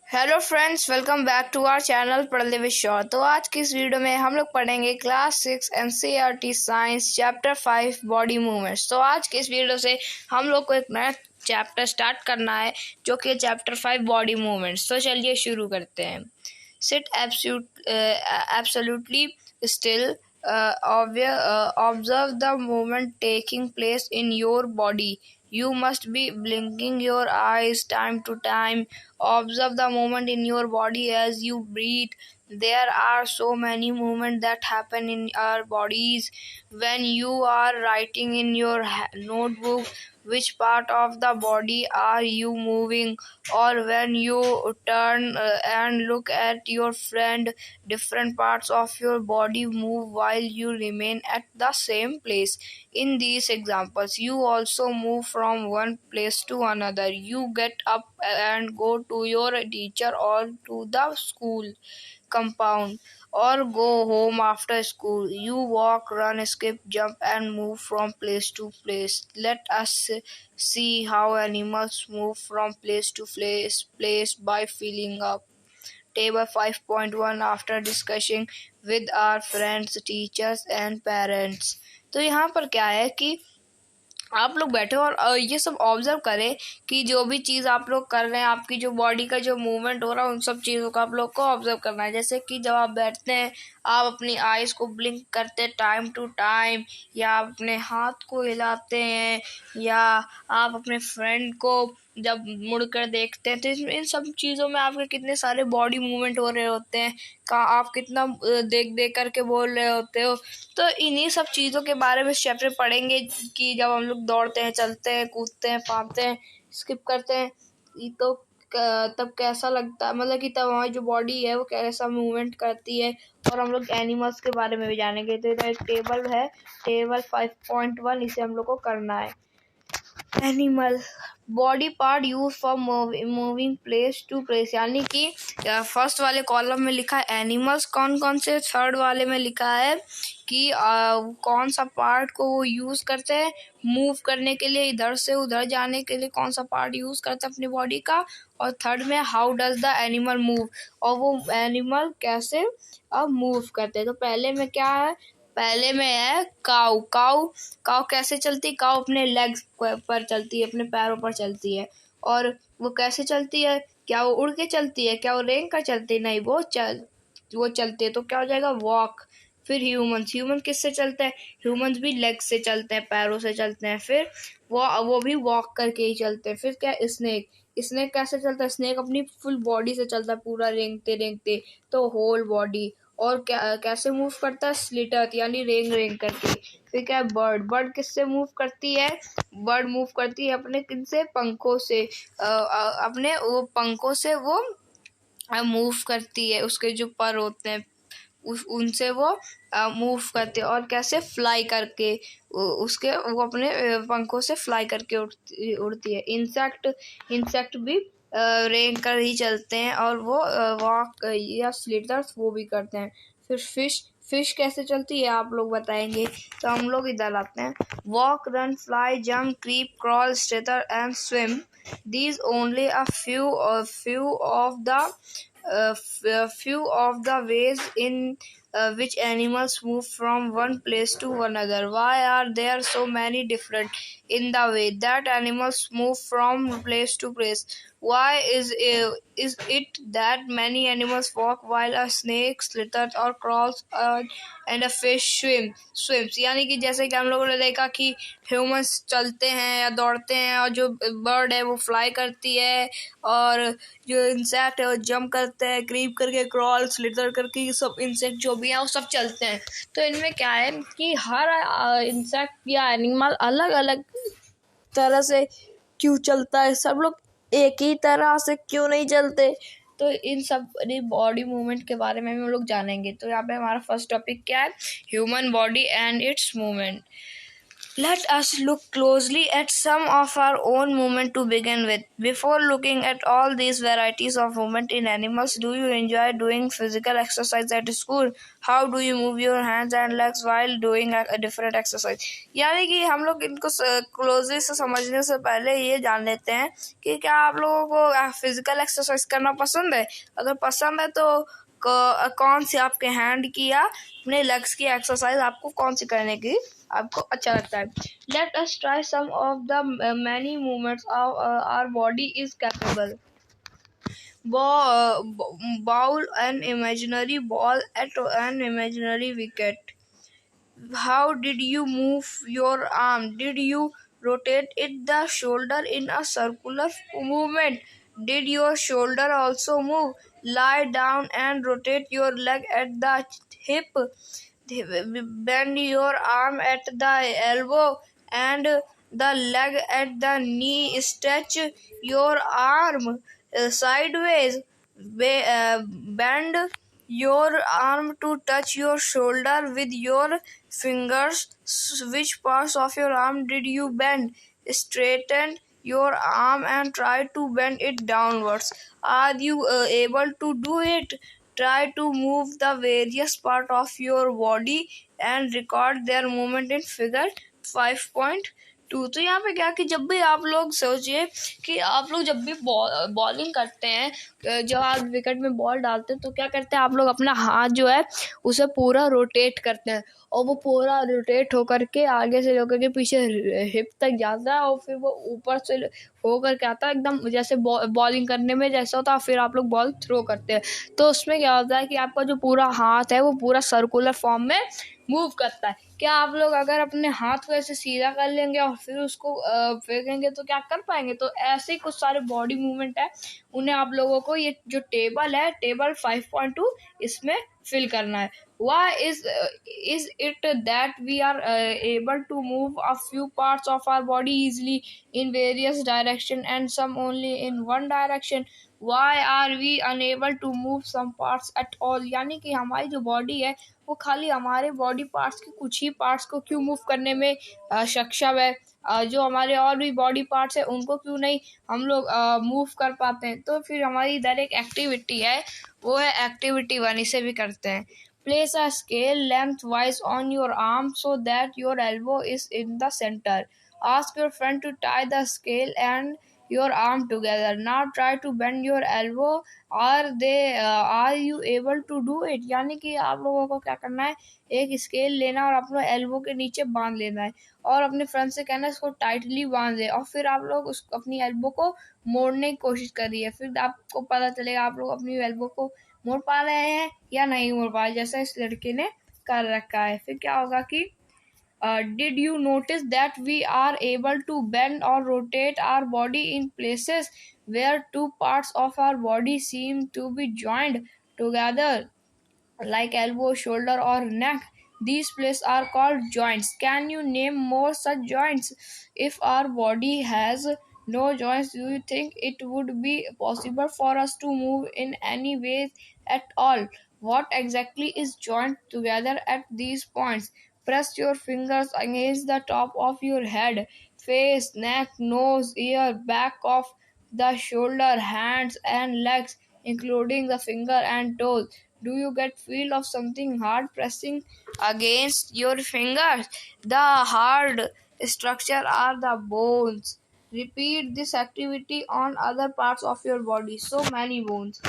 Hello friends, welcome back to our channel Padhle with Shaw. तो आज की इस वीडियो में हम लोग पढ़ेंगे class 6 NCERT science chapter 5 body movements. तो आज की इस वीडियो से हम लोग को एक नया चैप्टर स्टार्ट करना है जो कि चैप्टर 5 बॉडी मूवमेंट्स। तो चलिए शुरू करते हैं। Sit absolutely still, observe the movement taking place in your body. You must be blinking your eyes time to time. Observe the movement in your body as you breathe. There are so many movements that happen in our bodies. When you are writing in your notebook, which part of the body are you moving? Or when you turn and look at your friend, different parts of your body move while you remain at the same place. In these examples, you also move from one place to another. You get up and go to your teacher or to the school compound, or go home after school. You walk, run, skip, jump, and move from place to place. Let us see how animals move from place to place by filling up Table 5.1 after discussing with our friends, teachers and parents। तो यहाँ पर क्या है कि आप लोग बैठे और ये सब ऑब्जर्व करें कि जो भी चीज़ आप लोग कर रहे हैं, आपकी जो बॉडी का जो मूवमेंट हो रहा है, उन सब चीज़ों का आप लोग को ऑब्जर्व करना है। जैसे कि जब आप बैठते हैं, आप अपनी आइज़ को ब्लिंक करते हैं टाइम टू टाइम, या आप अपने हाथ को हिलाते हैं, या आप अपने फ्रेंड को जब मुड़कर देखते हैं। तो इन सब चीज़ों में आपके कितने सारे बॉडी मूवमेंट हो रहे होते हैं, आप कितना देख देख करके बोल रहे होते हो। तो इन्हीं सब चीज़ों के बारे में इस चैप्टर पढ़ेंगे कि जब हम लोग दौड़ते हैं, चलते हैं, कूदते हैं, फांदते हैं, स्किप करते हैं, तो तब कैसा लगता है, मतलब कि तब हमारी जो बॉडी है वो कैसा मूवमेंट करती है। और हम लोग एनिमल्स के बारे में भी जानेंगे। तो इधर एक टेबल है, टेबल 5.1, इसे हम लोग को करना है। Animal body part use for moving place to place, यानी कि फर्स्ट वाले कॉलम में लिखा है एनिमल्स कौन कौन से, थर्ड वाले में लिखा है कि कौन सा पार्ट को वो यूज करते हैं मूव करने के लिए, इधर से उधर जाने के लिए कौन सा पार्ट यूज करते हैं अपनी बॉडी का, और थर्ड में how does the animal move, और वो एनिमल कैसे अब मूव करते हैं। तो पहले में क्या है, पहले में है काऊ। काऊ कैसे चलती है? काऊ अपने लेग्स पर चलती है, अपने पैरों पर चलती है। और वो कैसे चलती है? क्या वो उड़ के चलती है? क्या वो रेंग कर चलती है? नहीं, वो चलती है। तो क्या हो जाएगा? वॉक। फिर ह्यूमन किससे चलते हैं? ह्यूमंस भी लेग से चलते हैं, पैरों से चलते हैं। फिर वो भी वॉक करके ही चलते हैं। फिर क्या? स्नेक कैसे चलता है? स्नेक अपनी फुल बॉडी से चलता है, पूरा रेंगते रेंगते, तो होल बॉडी। और कैसे मूव करता है? स्लिटत, यानी रेंग करके। फिर क्या? बर्ड किससे मूव करती है? बर्ड मूव करती है अपने किनसे? पंखों से। अपने वो पंखों से वो मूव करती है, उसके जो पर होते हैं उनसे वो मूव करते हैं। और कैसे? फ्लाई करके, उसके वो अपने पंखों से फ्लाई करके उड़ती है। इंसेक्ट भी रेंग कर ही चलते हैं, और वो वॉक या स्लिटर्स वो भी करते हैं। फिर फिश कैसे चलती है आप लोग बताएंगे। तो हम लोग इधर आते हैं। Walk, run, fly, jump, creep, crawl, slither and swim. These only a few of the ways in which animals move from one place to another. Why are there so many different in the way that animals move from place to place? Why is it that many animals walk while a snake slithers or crawls and a fish swims? यानी कि जैसे कि हम लोगों ने देखा कि humans चलते हैं या दौड़ते हैं, और जो बर्ड है वो फ्लाई करती है, और जो इंसेक्ट है वो जंप करते हैं, क्रीप करके, क्रॉल, स्लिथर करके, ये सब इंसेक्ट जो भी है वो सब चलते हैं। तो इनमें क्या है कि हर इंसेक्ट या एनिमल अलग अलग तरह से क्यों चलता है, सब लोग एक ही तरह से क्यों नहीं चलते। तो इन सब बॉडी मूवमेंट के बारे में हम लोग जानेंगे। तो यहाँ पे हमारा फर्स्ट टॉपिक क्या है? Human body and it's movement. Let us look closely at some of our own movement to begin with. Before looking at all these varieties of movement in animals, do you enjoy doing physical exercise at school? How do you move your hands and legs while doing a different exercise? यानी कि हम लोग इनको closely से समझने से पहले ये जान लेते हैं कि क्या आप लोगों को फिजिकल एक्सरसाइज करना पसंद है. अगर पसंद है तो कौन सी आपके हैंड की या अपने लेग्स की एक्सरसाइज आपको कौन सी करने की आपको अच्छा लगता है. Let us try some of the many movements our body is capable. Bowl an imaginary ball at an imaginary wicket. How did you move your arm? Did you rotate it the shoulder in a circular movement? Did your shoulder also move? Lie down and rotate your leg at the hip. Bend your arm at the elbow and the leg at the knee. Stretch your arm sideways. Bend your arm to touch your shoulder with your fingers. Which parts of your arm did you bend? Straighten your arm and try to bend it downwards. Are you able to do it? Try to move the various parts of your body and record their movement in figure 5.2. तो यहाँ पे क्या कि जब भी आप लोग सोचिए कि आप लोग जब भी बॉलिंग करते हैं, जब आप विकेट में बॉल डालते हैं तो क्या करते हैं आप लोग अपना हाथ जो है उसे पूरा रोटेट करते हैं और वो पूरा रोटेट होकर के आगे से होकर के पीछे हिप तक जाता है और फिर वो ऊपर से होकर के आता है एकदम जैसे बॉलिंग करने में जैसा होता है. फिर आप लोग बॉल थ्रो करते हैं तो उसमें क्या होता है कि आपका जो पूरा हाथ है वो पूरा सर्कुलर फॉर्म में मूव करता है. क्या आप लोग अगर अपने हाथ को ऐसे सीधा कर लेंगे और फिर उसको फेंकेंगे तो क्या कर पाएंगे. तो ऐसे ही कुछ सारे बॉडी मूवमेंट है उन्हें आप लोगों को ये जो टेबल है टेबल 5.2 इसमें फिल करना है. Why is it that we are able to move a few parts of our body easily in various direction and some only in one direction? Why are we unable to move some parts at all? यानी कि हमारी जो body है वो खाली हमारे body parts के कुछ ही पार्ट्स को क्यों मूव करने में सक्षम है, जो हमारे और भी बॉडी पार्ट्स है उनको क्यों नहीं हम लोग मूव कर पाते हैं. तो फिर हमारी इधर एक एक्टिविटी है वो है एक्टिविटी 1. इसे भी करते हैं. Place a scale lengthwise on your arm so that your elbow is in the center. Ask your friend to tie the scale and your arm together. Now try to bend your elbow. Are you able to do it? यानी कि आप लोगों को क्या करना है, एक scale लेना और अपने एल्बो के नीचे बांध लेना है और अपने फ्रेंड से कहना है इसको टाइटली बांध दे और फिर आप लोग उस अपनी एल्बो को मोड़ने की कोशिश करिए. फिर आपको पता चलेगा आप लोग अपनी एल्बो को मोड़ पा रहे हैं या नहीं मोड़ पा रहे जैसा इस लड़के ने कर रखा है. फिर क्या होगा कि did you notice that we are able to bend or rotate our body in places where two parts of our body seem to be joined together, like elbow, shoulder, or neck? These places are called joints. Can you name more such joints? If our body has no joints, do you think it would be possible for us to move in any way at all? What exactly is joined together at these points? Press your fingers against the top of your head, face, neck, nose, ear, back of the shoulder, hands and legs, including the finger and toes. Do you get feel of something hard pressing against your fingers? The hard structure are the bones. Repeat this activity on other parts of your body. So many bones.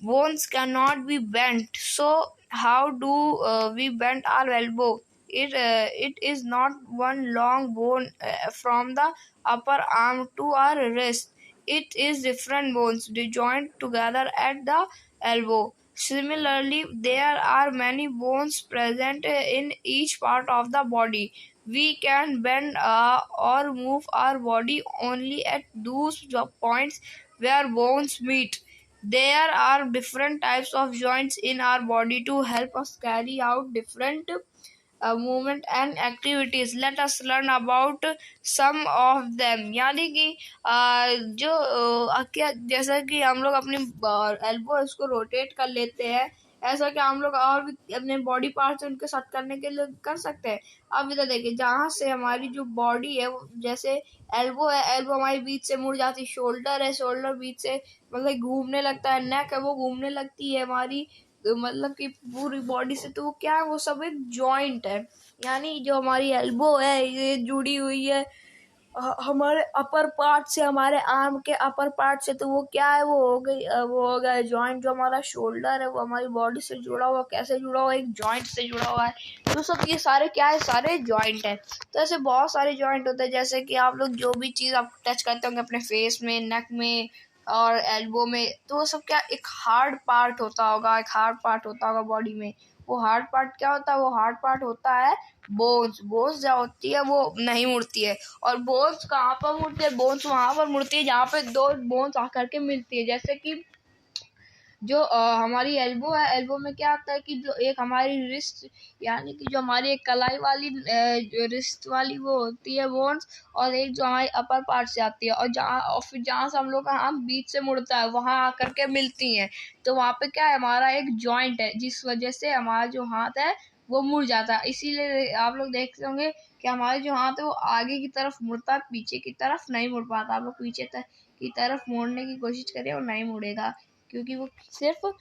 Bones cannot be bent. So how do we bend our elbow? It is not one long bone from the upper arm to our wrist. It is different bones joined together at the elbow. Similarly, there are many bones present in each part of the body. We can bend or move our body only at those points where bones meet. There are different types of joints in our body to help us carry out different movement and activities. Let us learn about some of them. यानी कि जो क्या जैसा कि हम लोग अपनी elbow इसको रोटेट कर लेते हैं ऐसा क्या हम लोग और भी अपने बॉडी पार्ट्स उनके साथ करने के लिए कर सकते हैं। अब इधर देखिए, जहाँ से हमारी जो बॉडी है वो जैसे एल्बो है, एल्बो हमारी बीच से मुड़ जाती है, शोल्डर है, शोल्डर बीच से मतलब घूमने लगता है, नेक है वो घूमने लगती है हमारी, तो मतलब कि पूरी बॉडी से, तो वो क्या है, वो सब एक जॉइंट है। यानी जो हमारी एल्बो है ये जुड़ी हुई है हमारे अपर पार्ट से, हमारे आर्म के अपर पार्ट से, तो वो क्या है, वो हो गई वो हो गया जॉइंट। जो हमारा शोल्डर है वो हमारी बॉडी से जुड़ा हुआ, कैसे जुड़ा हुआ, एक जॉइंट से जुड़ा हुआ है। तो सब ये सारे क्या है, सारे जॉइंट है। तो ऐसे बहुत सारे जॉइंट होते हैं, जैसे कि आप लोग जो भी चीज़ आप टच करते होंगे अपने फेस में, नेक में और एल्बो में, तो वो सब क्या एक हार्ड पार्ट होता होगा, एक हार्ड पार्ट होता होगा बॉडी में। वो हार्ड पार्ट क्या होता है, वो हार्ड पार्ट होता है बोन्स। बोन्स जो होती है वो नहीं मुड़ती है। और बोन्स कहाँ पर मुड़ती है, बोन्स वहां पर मुड़ती है जहाँ पे दो बोन्स आकर के मिलती है। जैसे कि जो हमारी एल्बो है, एल्बो में क्या होता है कि जो एक हमारी रिस्ट, यानी कि जो हमारी एक कलाई वाली जो रिस्ट वाली वो होती है बोन्स, और एक जो हमारी अपर पार्ट से आती है, और फिर जहाँ से हम लोग का हाथ बीच से मुड़ता है वहां आकर के मिलती हैं। तो वहां पे क्या है, हमारा एक जॉइंट है, जिस वजह से हमारा जो हाथ है वो मुड़ जाता है। इसीलिए आप लोग देखते होंगे कि हमारे जो हाथ है वो आगे की तरफ मुड़ता है, पीछे की तरफ नहीं मुड़ पाता। आप लोग पीछे की तरफ मोड़ने की कोशिश करिए और नहीं मुड़ेगा, क्योंकि वो सिर्फ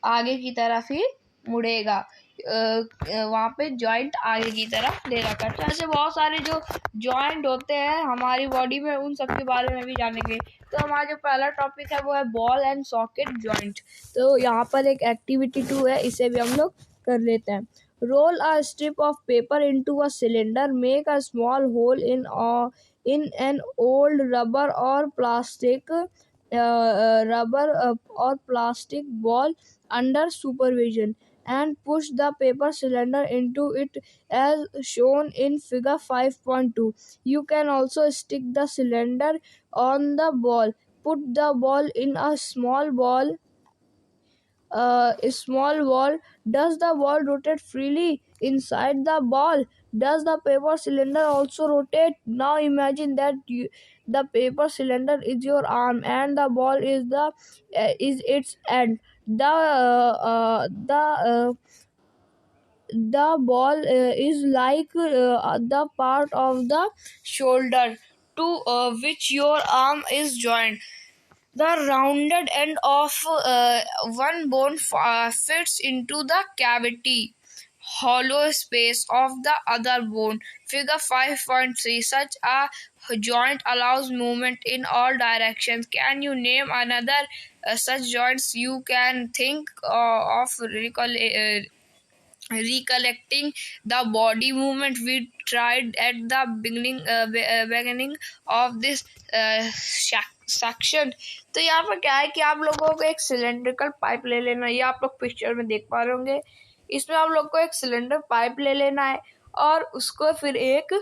आगे की तरफ ही मुड़ेगा। वहाँ पे जॉइंट आगे की तरफ ले रखा है। तो ऐसे बहुत सारे जो जॉइंट होते हैं हमारी बॉडी में, उन सब के बारे में भी जानेंगे। तो हमारा जो पहला टॉपिक है वो है बॉल एंड सॉकेट जॉइंट। तो यहाँ पर एक एक्टिविटी 2 है, इसे भी हम लोग कर लेते हैं। Roll a strip of paper into a cylinder, make a small hole in an old rubber or plastic or plastic ball under supervision, and push the paper cylinder into it as shown in figure 5.2. You can also stick the cylinder on the ball. Put the ball in a small ball. Does the ball rotate freely inside the ball? Does the paper cylinder also rotate? Now imagine that the paper cylinder is your arm and the ball is its end. The ball is like the part of the shoulder to which your arm is joined. The rounded end of one bone fits into the cavity hollow space of the other bone. Figure 5.3. Such a joint allows movement in all directions. Can you name another such joints you can think of recollecting the body movement we tried at the beginning of this section. तो यहाँ पर क्या है कि आप लोगों को एक सिलेंड्रिकल पाइप ले लेना है। ये आप लोग पिक्चर में देख पा रहे होंगे। इसमें आप लोग को एक सिलेंडर पाइप ले लेना है और उसको फिर एक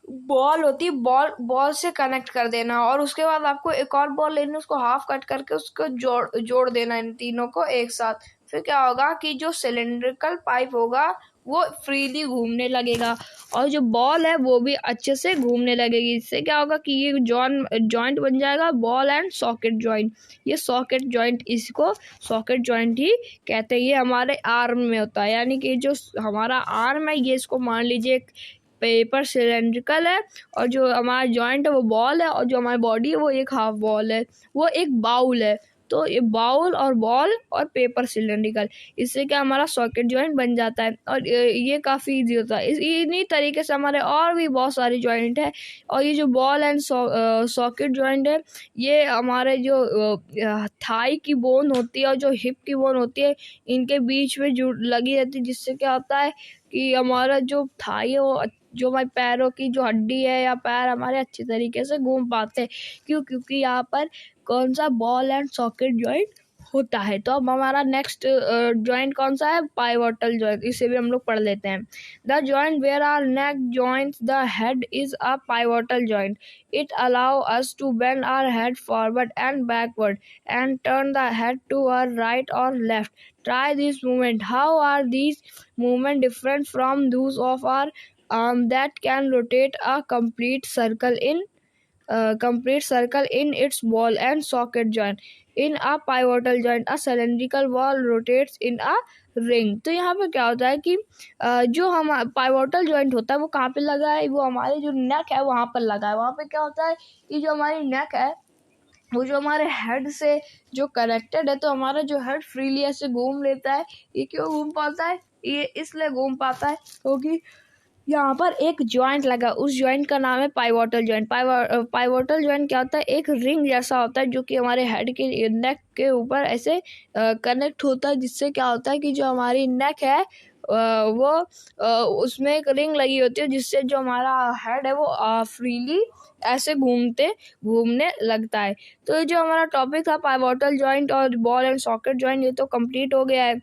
बॉल होती है, बॉल से कनेक्ट कर देना। और उसके बाद आपको एक और बॉल लेनी, उसको हाफ कट करके उसको जोड़ देना इन तीनों को एक साथ। फिर क्या होगा कि जो सिलेंड्रिकल पाइप होगा वो फ्रीली घूमने लगेगा और जो बॉल है वो भी अच्छे से घूमने लगेगी। इससे क्या होगा कि ये जॉइंट बन जाएगा, बॉल एंड सॉकेट जॉइंट। ये सॉकेट जॉइंट, इसको सॉकेट जॉइंट ही कहते हैं। ये हमारे आर्म में होता है, यानी कि जो हमारा आर्म है ये, इसको मान लीजिए पेपर सिलेंड्रिकल है, और जो हमारा जॉइंट है वो बॉल है, और जो हमारी बॉडी है वो एक हाफ बॉल है, वो एक बाउल है। तो ये बाउल और बॉल और पेपर सिलेंड्रिकल, इससे क्या हमारा सॉकेट जॉइंट बन जाता है। और ये काफ़ी इजी होता है। इन्हीं तरीके से हमारे और भी बहुत सारे जॉइंट है। और ये जो बॉल एंड सॉकेट जॉइंट है, ये हमारे जो थाई की बोन होती है और जो हिप की बोन होती है, इनके बीच में जुड़ लगी रहती है, जिससे क्या होता है कि हमारा जो थाई है वो, जो हमारे पैरों की जो हड्डी है या पैर हमारे अच्छे तरीके से घूम पाते हैं। क्योंकि यहाँ पर कौन सा बॉल एंड सॉकेट जॉइंट होता है। तो अब हमारा नेक्स्ट जॉइंट कौन सा है, पाइवोटल जॉइंट। इसे भी हम लोग पढ़ लेते हैं। The joint where are neck joints the head is a pivotal joint. It allow us to bend our head forward and backward and turn the head to our right or left. Try this movement. How are these movements different from those of our arm that can rotate a complete circle in complete circle in its ball and socket joint. In a pivotal joint, a cylindrical ball rotates in a ring. तो यहाँ पे क्या होता है कि जो हम pivotal joint होता है वो कहाँ पे लगा है, वो हमारे जो नेक है वहाँ पर लगा है. वहाँ पे क्या होता है कि जो हमारी नेक है वो जो हमारे हेड से जो कनेक्टेड है, तो हमारा जो हेड फ्रीली ऐसे घूम लेता है. ये क्यों घूम पाता है, ये इसलिए घूम पाता है क्योंकि यहाँ पर एक जॉइंट लगा. उस जॉइंट का नाम है पाइवोटल जॉइंट. पाइवोटल जॉइंट क्या होता है, एक रिंग जैसा होता है जो कि हमारे हेड के नेक के ऊपर ऐसे कनेक्ट होता है, जिससे क्या होता है कि जो हमारी नेक है वो उसमें एक रिंग लगी होती है, जिससे जो हमारा हेड है वो फ्रीली ऐसे घूमने लगता है. तो ये जो हमारा टॉपिक था पाइवोटल जॉइंट और बॉल एंड सॉकेट जॉइंट, ये तो कंप्लीट हो गया है.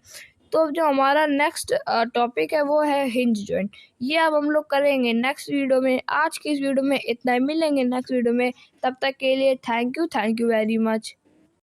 तो जो हमारा नेक्स्ट टॉपिक है वो है हिंज जॉइंट. ये अब हम लोग करेंगे नेक्स्ट वीडियो में. आज की इस वीडियो में इतना ही, मिलेंगे नेक्स्ट वीडियो में. तब तक के लिए थैंक यू वेरी मच.